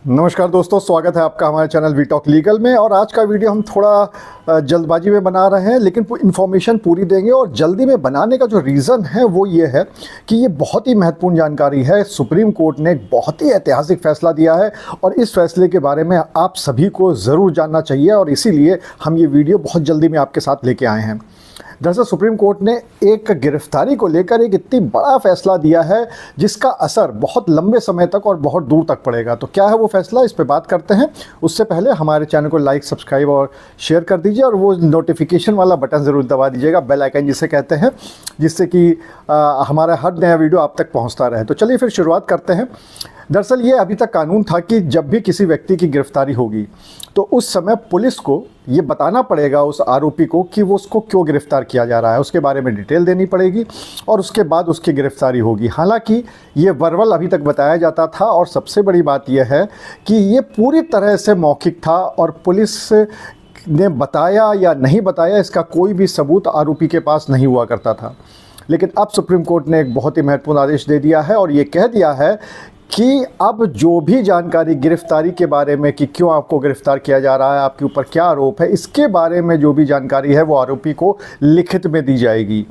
नमस्कार दोस्तों, स्वागत है आपका हमारे चैनल वी टॉक लीगल में। और आज का वीडियो हम थोड़ा जल्दबाजी में बना रहे हैं, लेकिन इन्फॉर्मेशन पूरी देंगे। और जल्दी में बनाने का जो रीज़न है वो ये है कि ये बहुत ही महत्वपूर्ण जानकारी है। सुप्रीम कोर्ट ने एक बहुत ही ऐतिहासिक फैसला दिया है और इस फैसले के बारे में आप सभी को ज़रूर जानना चाहिए, और इसीलिए हम ये वीडियो बहुत जल्दी में आपके साथ लेके आए हैं। दरअसल सुप्रीम कोर्ट ने एक गिरफ्तारी को लेकर एक इतनी बड़ा फैसला दिया है जिसका असर बहुत लंबे समय तक और बहुत दूर तक पड़ेगा। तो क्या है वो फैसला, इस पे बात करते हैं। उससे पहले हमारे चैनल को लाइक, सब्सक्राइब और शेयर कर दीजिए, और वो नोटिफिकेशन वाला बटन ज़रूर दबा दीजिएगा, बेल आइकन जिसे कहते हैं, जिससे कि हमारा हर नया वीडियो आप तक पहुँचता रहे। तो चलिए फिर शुरुआत करते हैं। दरअसल ये अभी तक कानून था कि जब भी किसी व्यक्ति की गिरफ्तारी होगी तो उस समय पुलिस को ये बताना पड़ेगा उस आरोपी को कि वो उसको क्यों गिरफ्तार किया जा रहा है, उसके बारे में डिटेल देनी पड़ेगी और उसके बाद उसकी गिरफ्तारी होगी। हालांकि ये वर्बल अभी तक बताया जाता था, और सबसे बड़ी बात यह है कि ये पूरी तरह से मौखिक था और पुलिस ने बताया या नहीं बताया इसका कोई भी सबूत आरोपी के पास नहीं हुआ करता था। लेकिन अब सुप्रीम कोर्ट ने एक बहुत ही महत्वपूर्ण आदेश दे दिया है और ये कह दिया है कि अब जो भी जानकारी गिरफ्तारी के बारे में कि क्यों आपको गिरफ्तार किया जा रहा है, आपके ऊपर क्या आरोप है, इसके बारे में जो भी जानकारी है वो आरोपी को लिखित में दी जाएगी।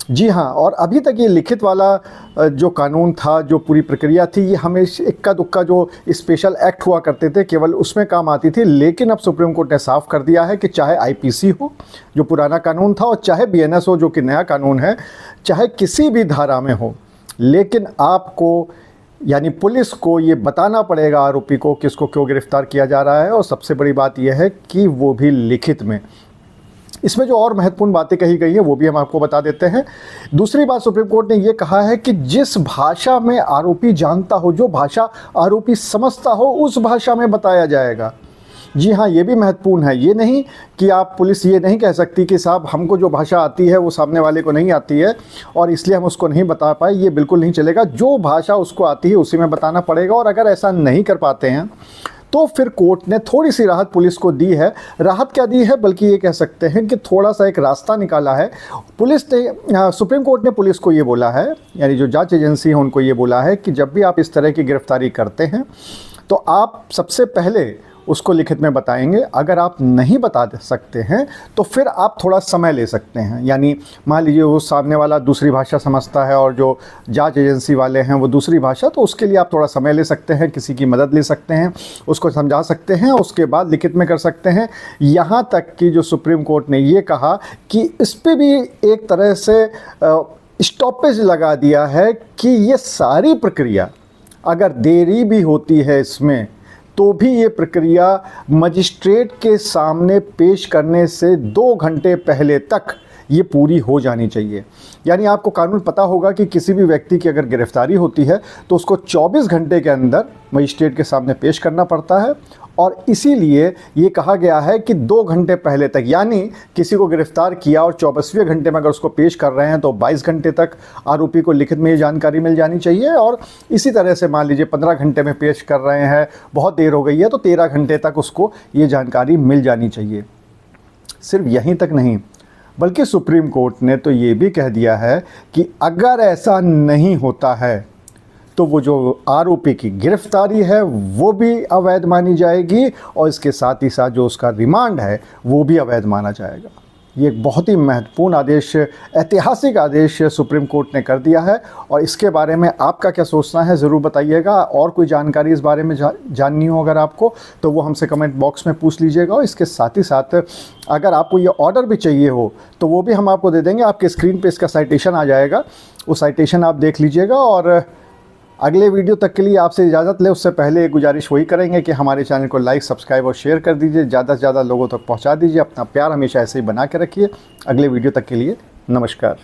जी हाँ, और अभी तक ये लिखित वाला जो कानून था, जो पूरी प्रक्रिया थी, ये हमेशा इक्का दुक्का जो स्पेशल एक्ट हुआ करते थे केवल उसमें काम आती थी। लेकिन अब सुप्रीम कोर्ट ने साफ कर दिया है कि चाहे आईपीसी हो जो पुराना कानून था, और चाहे बीएनएस हो जो कि नया कानून है, चाहे किसी भी धारा में हो, लेकिन आपको यानी पुलिस को ये बताना पड़ेगा आरोपी को कि इसको क्यों गिरफ्तार किया जा रहा है। और सबसे बड़ी बात यह है कि वो भी लिखित में। इसमें जो और महत्वपूर्ण बातें कही गई हैं वो भी हम आपको बता देते हैं। दूसरी बात, सुप्रीम कोर्ट ने ये कहा है कि जिस भाषा में आरोपी जानता हो, जो भाषा आरोपी समझता हो, उस भाषा में बताया जाएगा। जी हाँ, ये भी महत्वपूर्ण है। ये नहीं कि आप पुलिस ये नहीं कह सकती कि साहब हमको जो भाषा आती है वो सामने वाले को नहीं आती है और इसलिए हम उसको नहीं बता पाए, ये बिल्कुल नहीं चलेगा। जो भाषा उसको आती है उसी में बताना पड़ेगा। और अगर ऐसा नहीं कर पाते हैं तो फिर कोर्ट ने थोड़ी सी राहत पुलिस को दी है। राहत क्या दी है, बल्कि ये कह सकते हैं कि थोड़ा सा एक रास्ता निकाला है पुलिस ने। सुप्रीम कोर्ट ने पुलिस को ये बोला है, यानी जो जांच एजेंसी है उनको ये बोला है कि जब भी आप इस तरह की गिरफ्तारी करते हैं तो आप सबसे पहले उसको लिखित में बताएंगे। अगर आप नहीं बता सकते हैं तो फिर आप थोड़ा समय ले सकते हैं। यानी मान लीजिए वो सामने वाला दूसरी भाषा समझता है और जो जांच एजेंसी वाले हैं वो दूसरी भाषा, तो उसके लिए आप थोड़ा समय ले सकते हैं, किसी की मदद ले सकते हैं, उसको समझा सकते हैं, उसके बाद लिखित में कर सकते हैं। यहाँ तक कि जो सुप्रीम कोर्ट ने ये कहा कि इस पर भी एक तरह से स्टॉपेज लगा दिया है कि ये सारी प्रक्रिया अगर देरी भी होती है इसमें तो भी ये प्रक्रिया मजिस्ट्रेट के सामने पेश करने से 2 घंटे पहले तक ये पूरी हो जानी चाहिए। यानी आपको कानून पता होगा कि किसी भी व्यक्ति की अगर गिरफ्तारी होती है तो उसको 24 घंटे के अंदर मजिस्ट्रेट के सामने पेश करना पड़ता है। और इसीलिए ये कहा गया है कि 2 घंटे पहले तक, यानी किसी को गिरफ्तार किया और 24वें घंटे में अगर उसको पेश कर रहे हैं तो 22 घंटे तक आरोपी को लिखित में ये जानकारी मिल जानी चाहिए। और इसी तरह से मान लीजिए 15 घंटे में पेश कर रहे हैं, बहुत देर हो गई है, तो 13 घंटे तक उसको ये जानकारी मिल जानी चाहिए। सिर्फ यहीं तक नहीं, बल्कि सुप्रीम कोर्ट ने तो ये भी कह दिया है कि अगर ऐसा नहीं होता है तो वो जो आरोपी की गिरफ्तारी है वो भी अवैध मानी जाएगी, और इसके साथ ही साथ जो उसका रिमांड है वो भी अवैध माना जाएगा। ये एक बहुत ही महत्वपूर्ण आदेश, ऐतिहासिक आदेश सुप्रीम कोर्ट ने कर दिया है। और इसके बारे में आपका क्या सोचना है ज़रूर बताइएगा। और कोई जानकारी इस बारे में जाननी हो अगर आपको, तो वो हमसे कमेंट बॉक्स में पूछ लीजिएगा। और इसके साथ ही साथ अगर आपको ये ऑर्डर भी चाहिए हो तो वो भी हम आपको दे देंगे। आपके स्क्रीन पे इसका साइटेशन आ जाएगा, वो साइटेशन आप देख लीजिएगा। और अगले वीडियो तक के लिए आपसे इजाज़त ले उससे पहले एक गुजारिश वही करेंगे कि हमारे चैनल को लाइक, सब्सक्राइब और शेयर कर दीजिए, ज़्यादा से ज़्यादा लोगों तक पहुंचा दीजिए। अपना प्यार हमेशा ऐसे ही बना के रखिए। अगले वीडियो तक के लिए नमस्कार।